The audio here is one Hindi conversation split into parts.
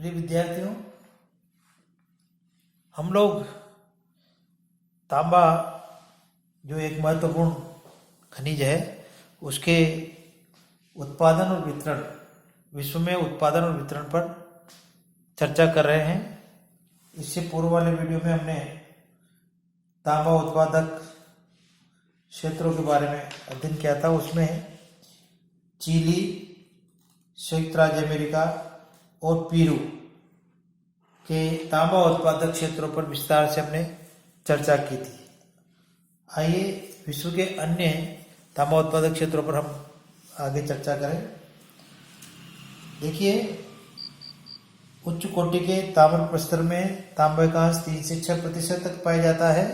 प्रिय विद्यार्थियों, हम लोग तांबा जो एक महत्वपूर्ण खनिज है उसके उत्पादन और वितरण, विश्व में उत्पादन और वितरण पर चर्चा कर रहे हैं। इससे पूर्व वाले वीडियो में हमने तांबा उत्पादक क्षेत्रों के बारे में अध्ययन किया था। उसमें चिली, संयुक्त राज्य अमेरिका और पेरू के तांबा उत्पादक क्षेत्रों पर विस्तार से हमने चर्चा की थी। आइए विश्व के अन्य तांबा उत्पादक क्षेत्रों पर हम आगे चर्चा करें। देखिए, उच्च कोटि के ताम्र प्रस्तर में तांबे का अंश 3 से 6% तक पाया जाता है,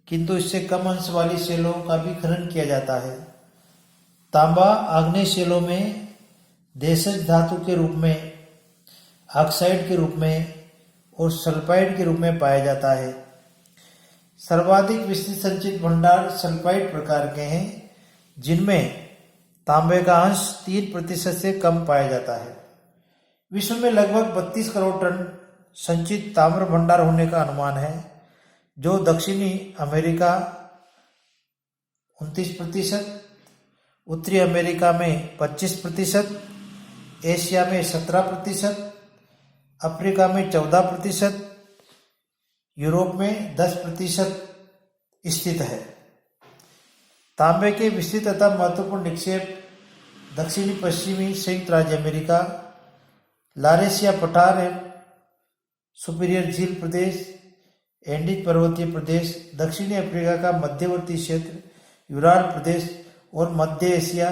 किंतु इससे कम अंश वाली सेलों का भी खनन किया जाता है। तांबा आग्नेय सेलों में देशज धातु के रूप में, ऑक्साइड के रूप में और सल्फाइड के रूप में पाया जाता है। सर्वाधिक विस्तृत संचित भंडार सल्फाइड प्रकार के हैं, जिनमें तांबे का अंश 3% से कम पाया जाता है। विश्व में लगभग 32 करोड़ टन संचित ताम्र भंडार होने का अनुमान है, जो दक्षिणी अमेरिका 29%, उत्तरी अमेरिका में 25%, एशिया में 17%, अफ्रीका में 14%, यूरोप में 10% स्थित है। तांबे के विस्तृत तथा महत्वपूर्ण निक्षेप दक्षिणी पश्चिमी संयुक्त राज्य अमेरिका, लारेशिया पठार एवं सुपीरियर झील प्रदेश, एंडीज पर्वतीय प्रदेश, दक्षिणी अफ्रीका का मध्यवर्ती क्षेत्र, यूराल प्रदेश और मध्य एशिया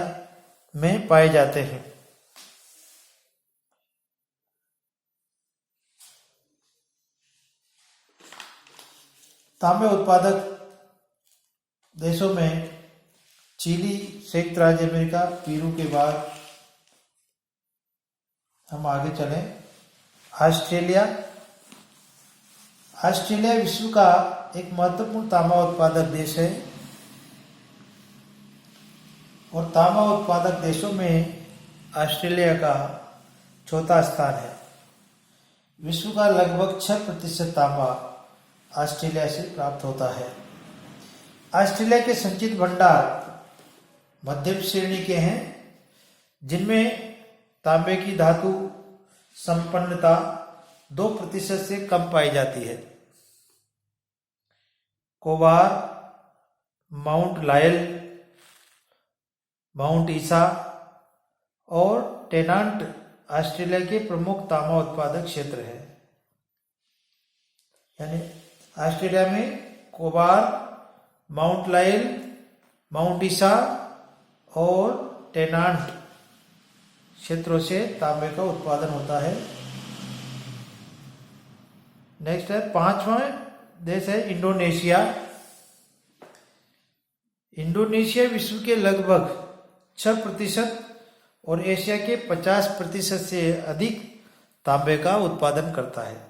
में पाए जाते हैं। तांबे उत्पादक देशों में चिली, संयुक्त राज्य अमेरिका, पेरू के बाद हम आगे चलें। ऑस्ट्रेलिया विश्व का एक महत्वपूर्ण तांबा उत्पादक देश है और तांबा उत्पादक देशों में ऑस्ट्रेलिया का चौथा स्थान है। विश्व का लगभग 6% तांबा ऑस्ट्रेलिया से प्राप्त होता है। ऑस्ट्रेलिया के संचित भंडार मध्यम श्रेणी के हैं, जिनमें तांबे की धातु संपन्नता 2% से कम पाई जाती है। कोबार, माउंट लायल, माउंट ईसा और टेनांट ऑस्ट्रेलिया के प्रमुख तांबा उत्पादक क्षेत्र हैं। यानी ऑस्ट्रेलिया में कोबार, माउंट लायल, माउंट ईसा और टेनांट क्षेत्रों से तांबे का उत्पादन होता है। नेक्स्ट है, 5वां देश है इंडोनेशिया। इंडोनेशिया विश्व के लगभग 6% और एशिया के 50% से अधिक तांबे का उत्पादन करता है।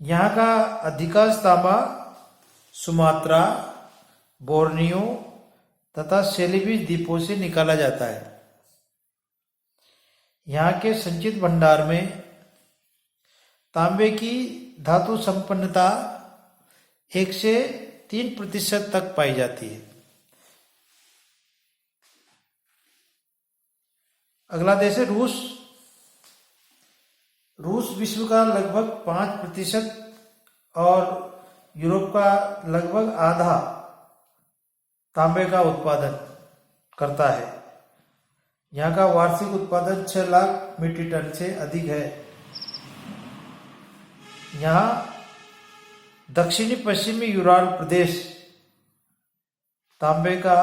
यहाँ का अधिकांश तांबा सुमात्रा, बोर्नियो तथा सेलिबीज द्वीपों से निकाला जाता है। यहाँ के संचित भंडार में तांबे की धातु संपन्नता 1 से 3% तक पाई जाती है। अगला देश है रूस। रूस विश्व का लगभग 5% और यूरोप का लगभग आधा तांबे का उत्पादन करता है। यहाँ का वार्षिक उत्पादन 6 लाख मीट्रिक टन से अधिक है। यहाँ दक्षिणी पश्चिमी यूराल प्रदेश तांबे का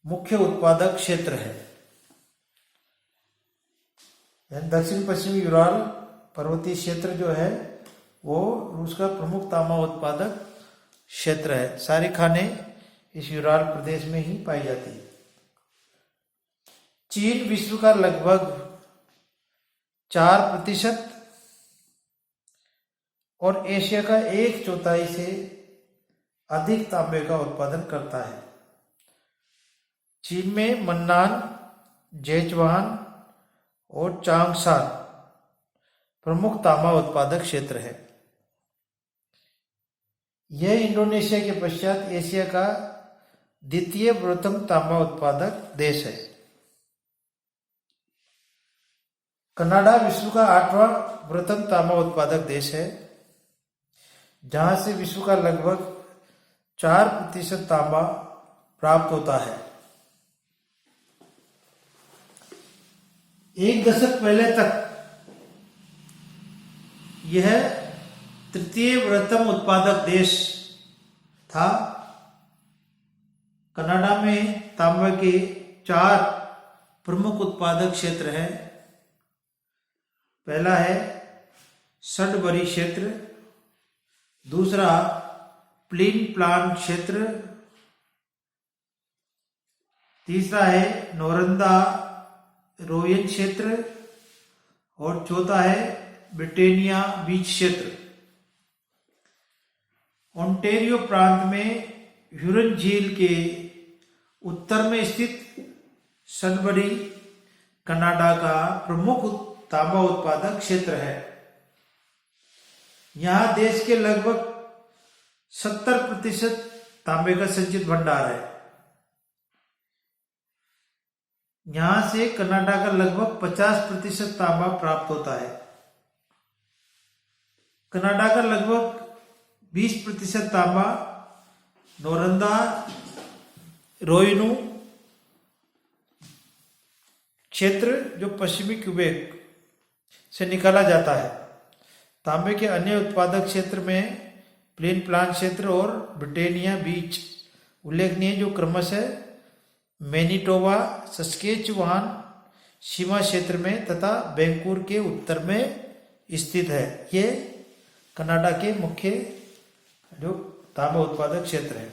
मुख्य उत्पादक क्षेत्र है। दक्षिण पश्चिमी यूराल पर्वतीय क्षेत्र जो है वो रूस का प्रमुख तांबा उत्पादक क्षेत्र है। सारी खानें इस यूराल प्रदेश में ही पाई जाती है। चीन विश्व का लगभग 4% और एशिया का 1/4 से अधिक तांबे का उत्पादन करता है। चीन में मन्नान, जेचुआन और चांगसान प्रमुख तांबा उत्पादक क्षेत्र है। यह इंडोनेशिया के पश्चात एशिया का द्वितीय बृहत्तम तांबा उत्पादक देश है। कनाडा विश्व का 8वां बृहत्तम तांबा उत्पादक देश है, जहां से विश्व का लगभग 4% तांबा प्राप्त होता है। एक दशक पहले तक यह तृतीय बृहत्तम उत्पादक देश था। कनाडा में तांबे के 4 प्रमुख उत्पादक क्षेत्र हैं। पहला है सडबरी क्षेत्र, दूसरा प्लिन प्लान क्षेत्र, तीसरा है नोरंदा रोयन क्षेत्र और चौथा है ब्रिटेनिया बीच क्षेत्र। ओंटारियो प्रांत में ह्यूरन झील के उत्तर में स्थित सडबरी कनाडा का प्रमुख तांबा उत्पादक क्षेत्र है। यहां देश के लगभग 70% तांबे का संचित भंडार है। यहां से कनाडा का लगभग 50% तांबा प्राप्त होता है। कनाडा का लगभग 20% तांबा नोरंदा रोयनु क्षेत्र जो पश्चिमी क्यूबेक से निकाला जाता है। तांबे के अन्य उत्पादक क्षेत्र में प्लेन प्लान क्षेत्र और ब्रिटेनिया बीच उल्लेखनीय, जो क्रमशः मैनिटोबा सस्केचुवान सीमा क्षेत्र में तथा वैंकूवर के उत्तर में स्थित है। ये कनाडा के मुख्य जो तांबा उत्पादक क्षेत्र है।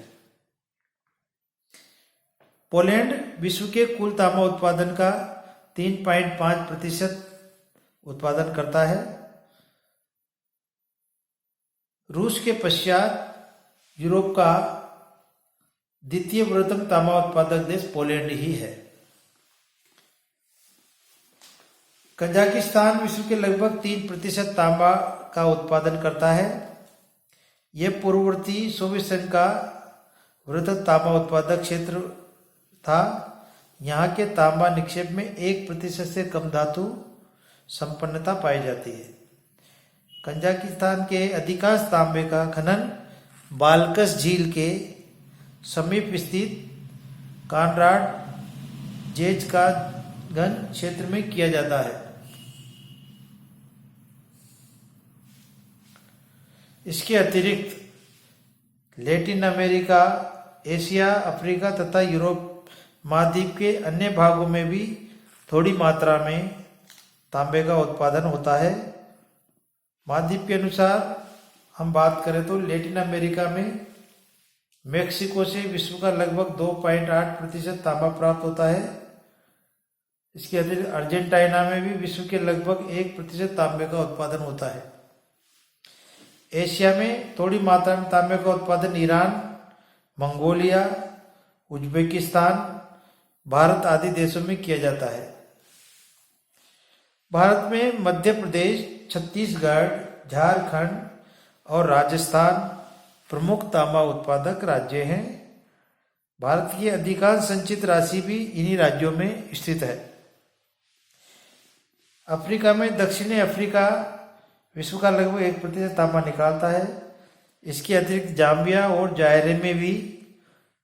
पोलैंड विश्व के कुल तांबा उत्पादन का 3.5% उत्पादन करता है। रूस के पश्चात यूरोप का द्वितीय बृहत्तम तांबा उत्पादक देश पोलैंड ही है। कजाकिस्तान विश्व के लगभग 3% तांबा का उत्पादन करता है। यह पूर्ववर्ती सोवियत संघ का बृहत्तम तांबा उत्पादक क्षेत्र था। यहाँ के तांबा निक्षेप में 1% से कम धातु संपन्नता पाई जाती है। कजाकिस्तान के अधिकांश तांबे का खनन बाल्कस झील के समीप स्थित कानराड जेजकागन क्षेत्र में किया जाता है। इसके अतिरिक्त लैटिन अमेरिका, एशिया, अफ्रीका तथा यूरोप महाद्वीप के अन्य भागों में भी थोड़ी मात्रा में तांबे का उत्पादन होता है। महाद्वीप के अनुसार हम बात करें तो लैटिन अमेरिका में मेक्सिको से विश्व का लगभग 2.8% तांबा प्राप्त होता है। इसके अतिरिक्त अर्जेंटीना में भी विश्व के लगभग 1% तांबे का उत्पादन होता है। एशिया में थोड़ी मात्रा में तांबे का उत्पादन ईरान, मंगोलिया, उज्बेकिस्तान, भारत आदि देशों में किया जाता है। भारत में मध्य प्रदेश, छत्तीसगढ़, झारखंड और राजस्थान प्रमुख तांबा उत्पादक राज्य हैं। भारत की अधिकांश संचित राशि भी इन्हीं राज्यों में स्थित है। अफ्रीका में दक्षिणी अफ्रीका विश्व का लगभग 1% तांबा निकालता है। इसके अतिरिक्त जाम्बिया और जायरे में भी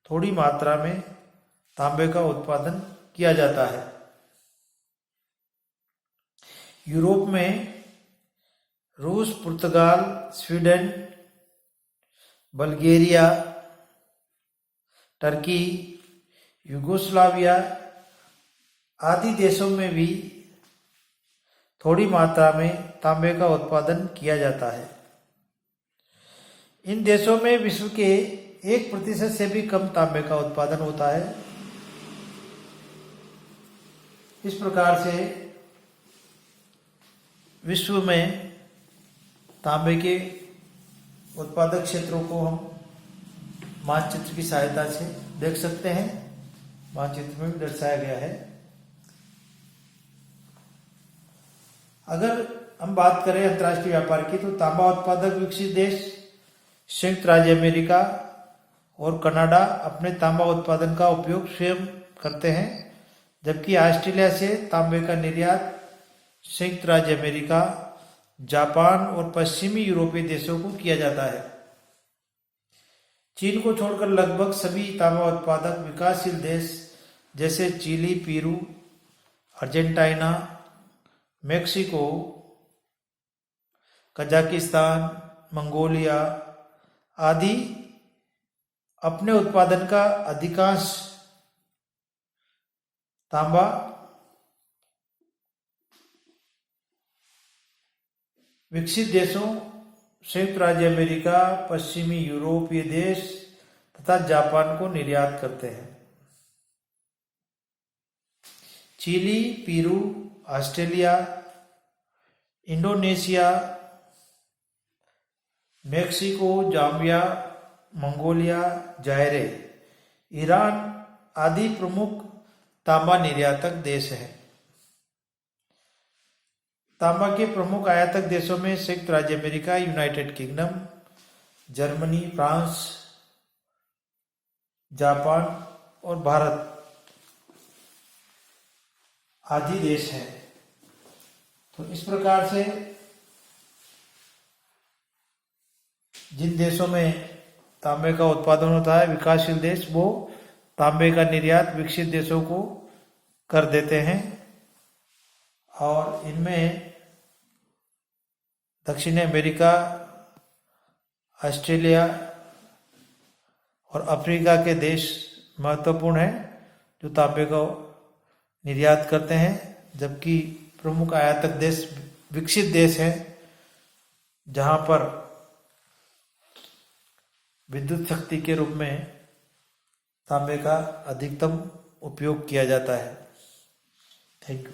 थोड़ी मात्रा में तांबे का उत्पादन किया जाता है। यूरोप में रूस, पुर्तगाल, स्वीडन, बल्गेरिया, टर्की, युगोस्लाविया आदि देशों में भी थोड़ी मात्रा में तांबे का उत्पादन किया जाता है। इन देशों में विश्व के 1% से भी कम तांबे का उत्पादन होता है। इस प्रकार से विश्व में तांबे के उत्पादक क्षेत्रों को हम मानचित्र की सहायता से देख सकते हैं। मानचित्र में भी दर्शाया गया है। अगर हम बात करें अंतर्राष्ट्रीय व्यापार की, तो तांबा उत्पादक विकसित देश संयुक्त राज्य अमेरिका और कनाडा अपने तांबा उत्पादन का उपयोग स्वयं करते हैं, जबकि ऑस्ट्रेलिया से तांबे का निर्यात संयुक्त राज्य अमेरिका, जापान और पश्चिमी यूरोपीय देशों को किया जाता है। चीन को छोड़कर लगभग सभी तांबा उत्पादक विकासशील देश जैसे Chile, Peru, Argentina, Mexico, Kazakhstan, Mongolia आदि अपने उत्पादन का अधिकांश तांबा विकसित देशों संयुक्त राज्य अमेरिका, पश्चिमी यूरोपीय देश तथा जापान को निर्यात करते हैं। Chile, Peru, Australia, Indonesia, Mexico, Zambia, Mongolia, Zaire, Iran आदि प्रमुख तांबा निर्यातक देश हैं। तांबा के प्रमुख आयातक देशों में संयुक्त राज्य America, United kingdom, Germany, France, Japan और भारत आदि देश हैं। तो इस प्रकार से जिन देशों में तांबे का उत्पादन होता है, विकासशील देश, वो तांबे का निर्यात विकसित देशों को कर देते हैं और इनमें दक्षिण अमेरिका, ऑस्ट्रेलिया और अफ्रीका के देश महत्वपूर्ण हैं जो तांबे का निर्यात करते हैं, जबकि प्रमुख आयातक देश विकसित देश हैं जहां पर विद्युत शक्ति के रूप में तांबे का अधिकतम उपयोग किया जाता है। Thank you.